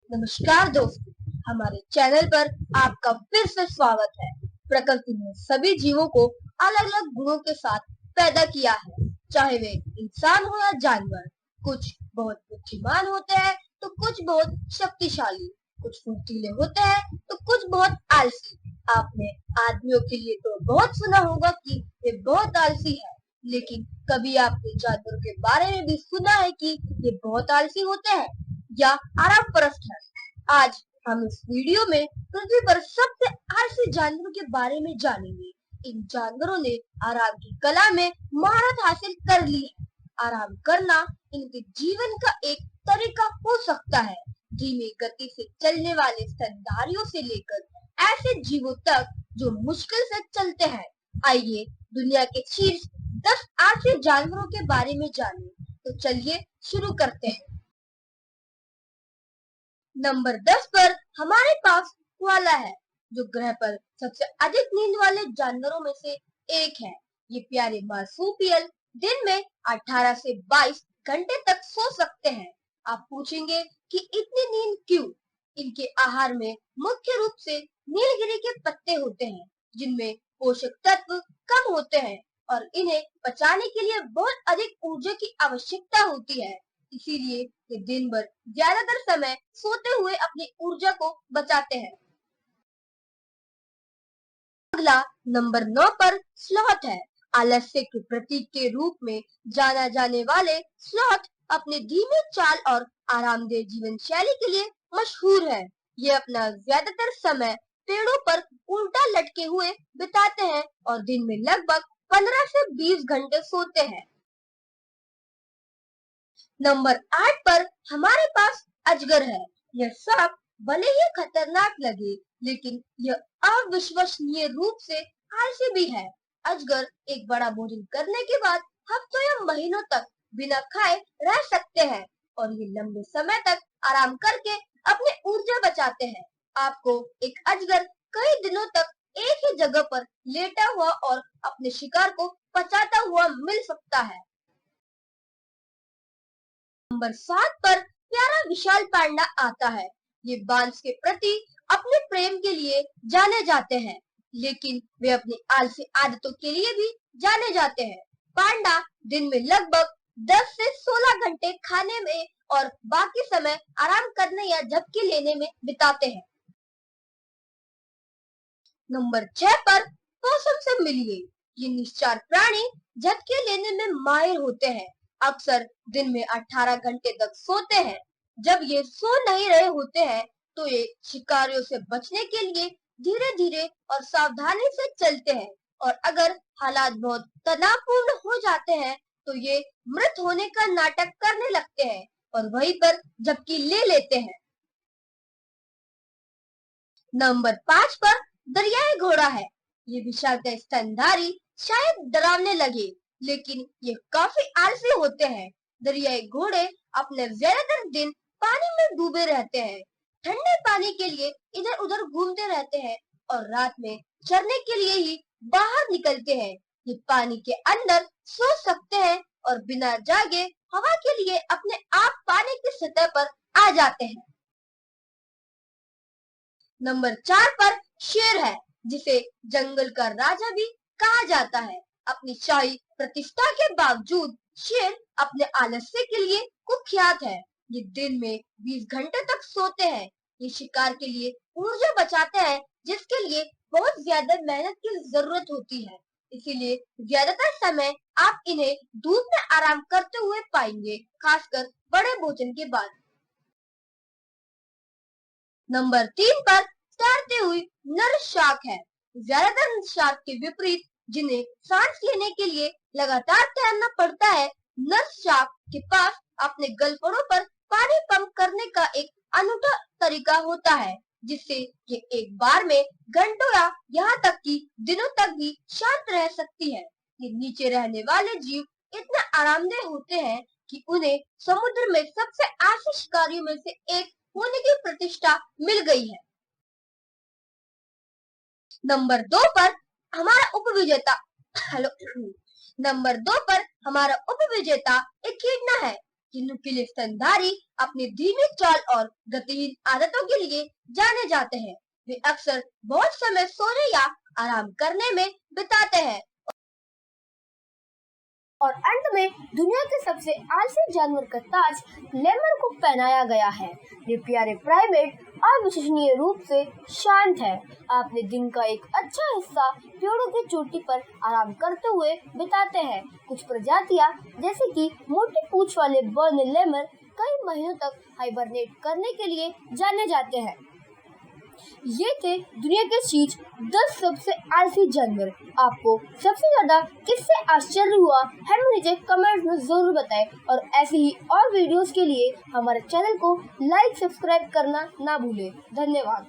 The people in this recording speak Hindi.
नमस्कार दोस्तों, हमारे चैनल पर आपका फिर से स्वागत है। प्रकृति ने सभी जीवों को अलग अलग गुणों के साथ पैदा किया है, चाहे वे इंसान हो या जानवर। कुछ बहुत बुद्धिमान होते हैं तो कुछ बहुत शक्तिशाली, कुछ फुर्तीले होते हैं तो कुछ बहुत आलसी। आपने आदमियों के लिए तो बहुत सुना होगा कि वे बहुत आलसी है, लेकिन कभी आपने जानवरों के बारे में भी सुना है कि ये बहुत आलसी होते हैं या आराम परस्त है। आज हम इस वीडियो में पृथ्वी पर सबसे आलसी जानवरों के बारे में जानेंगे। इन जानवरों ने आराम की कला में महारत हासिल कर ली है। आराम करना इनके जीवन का एक तरीका हो सकता है। धीमी गति से चलने वाले स्तनधारियों से लेकर ऐसे जीवों तक जो मुश्किल से चलते हैं। आइए दुनिया के शीर्ष 10 आलसी जानवरों के बारे में जानें। तो चलिए शुरू करते हैं। नंबर 10 पर हमारे पास कोआला है, जो ग्रह पर सबसे अधिक नींद वाले जानवरों में से एक है। ये प्यारे मार्सूपियल दिन में 18 से 22 घंटे तक सो सकते हैं। आप पूछेंगे कि इतनी नींद क्यों? इनके आहार में मुख्य रूप से नीलगिरी के पत्ते होते हैं, जिनमें पोषक तत्व कम होते हैं और इन्हें पचाने के लिए बहुत अधिक ऊर्जा की आवश्यकता होती है। इसीलिए ये दिन भर ज्यादातर समय सोते हुए अपनी ऊर्जा को बचाते हैं। अगला नंबर 9 पर स्लॉथ है। आलस्य के प्रतीक के रूप में जाना जाने वाले स्लॉथ अपने धीमे चाल और आरामदेह जीवन शैली के लिए मशहूर है। ये अपना ज्यादातर समय पेड़ों पर उल्टा लटके हुए बिताते हैं और दिन में लगभग 15 से 20 घंटे सोते हैं। नंबर 8 पर हमारे पास अजगर है। यह सांप भले ही खतरनाक लगे, लेकिन यह अविश्वसनीय रूप से आलसी भी है। अजगर एक बड़ा भोजन करने के बाद हफ्तों या महीनों तक बिना खाए रह सकते हैं और ये लंबे समय तक आराम करके अपनी ऊर्जा बचाते हैं। आपको एक अजगर कई दिनों तक एक ही जगह पर लेटा हुआ और अपने शिकार को पचाता हुआ मिल सकता है। नंबर 7 पर प्यारा विशाल पांडा आता है। ये बांस के प्रति अपने प्रेम के लिए जाने जाते हैं, लेकिन वे अपनी आलसी आदतों के लिए भी जाने जाते हैं। पांडा दिन में लगभग 10 से 16 घंटे खाने में और बाकी समय आराम करने या झपकी लेने में बिताते हैं। नंबर 6 पर पोसम से मिलिए। ये निश्चर प्राणी झपकी लेने में माहिर होते हैं। अक्सर दिन में 18 घंटे तक सोते हैं। जब ये सो नहीं रहे होते हैं, तो ये शिकारियों से बचने के लिए धीरे धीरे और सावधानी से चलते हैं और अगर हालात बहुत तनावपूर्ण हो जाते हैं, तो ये मृत होने का नाटक करने लगते हैं और वहीं पर झपकी ले लेते हैं। नंबर 5 पर दरियाई घोड़ा है। ये विशालकाय स्तनधारी शायद डरावने लगे, लेकिन ये काफी आलसी होते हैं। दरियाई घोड़े अपने ज्यादातर दिन पानी में डूबे रहते हैं, ठंडे पानी के लिए इधर उधर घूमते रहते हैं और रात में चरने के लिए ही बाहर निकलते हैं। ये पानी के अंदर सो सकते हैं और बिना जागे हवा के लिए अपने आप पानी की सतह पर आ जाते हैं। नंबर 4 पर शेर है, जिसे जंगल का राजा भी कहा जाता है। अपनी शाही प्रतिष्ठा के बावजूद शेर अपने आलस्य के लिए कुख्यात है। ये दिन में 20 घंटे तक सोते हैं। ये शिकार के लिए ऊर्जा बचाते हैं, जिसके लिए बहुत ज्यादा मेहनत की जरूरत होती है। इसीलिए ज्यादातर समय आप इन्हें धूप में आराम करते हुए पाएंगे, खासकर बड़े भोजन के बाद। नंबर 3 पर तैरती हुई नर शार्क है। ज्यादातर शार्क के विपरीत, जिन्हें सांस लेने के लिए लगातार तैरना पड़ता है, नर शार्क के पास अपने गलफड़ों पर पानी पंप करने का एक अनूठा तरीका होता है, जिससे ये एक बार में घंटों या यहाँ तक कि दिनों तक भी शांत रह सकती है। ये नीचे रहने वाले जीव इतने आरामदेह होते हैं कि उन्हें समुद्र में सबसे आलसी शिकारियों में से एक होने की प्रतिष्ठा मिल गई है। नंबर 2 पर हमारा उपविजेता हेलो नंबर 2 पर हमारा उपविजेता एकिडना है। कि नुकीले स्तनधारी अपनी धीमी चाल और गतिहीन आदतों के लिए जाने जाते हैं। वे अक्सर बहुत समय सोने या आराम करने में बिताते हैं। और अंत में दुनिया के सबसे आलसी जानवर का ताज लेमर को पहनाया गया है। ये प्यारे प्राइमेट अविश्वसनीय रूप से शांत है। अपने दिन का एक अच्छा हिस्सा पेड़ों की चोटी पर आराम करते हुए बिताते हैं। कुछ प्रजातियां जैसे कि मोटी पूंछ वाले बर्न लेमर कई महीनों तक हाइबरनेट करने के लिए जाने जाते हैं। ये थे दुनिया के शीर्ष 10 सबसे आलसी जानवर। आपको सबसे ज्यादा किससे आश्चर्य हुआ हमें नीचे कमेंट में जरूर बताएं और ऐसे ही और वीडियोस के लिए हमारे चैनल को लाइक सब्सक्राइब करना ना भूलें। धन्यवाद।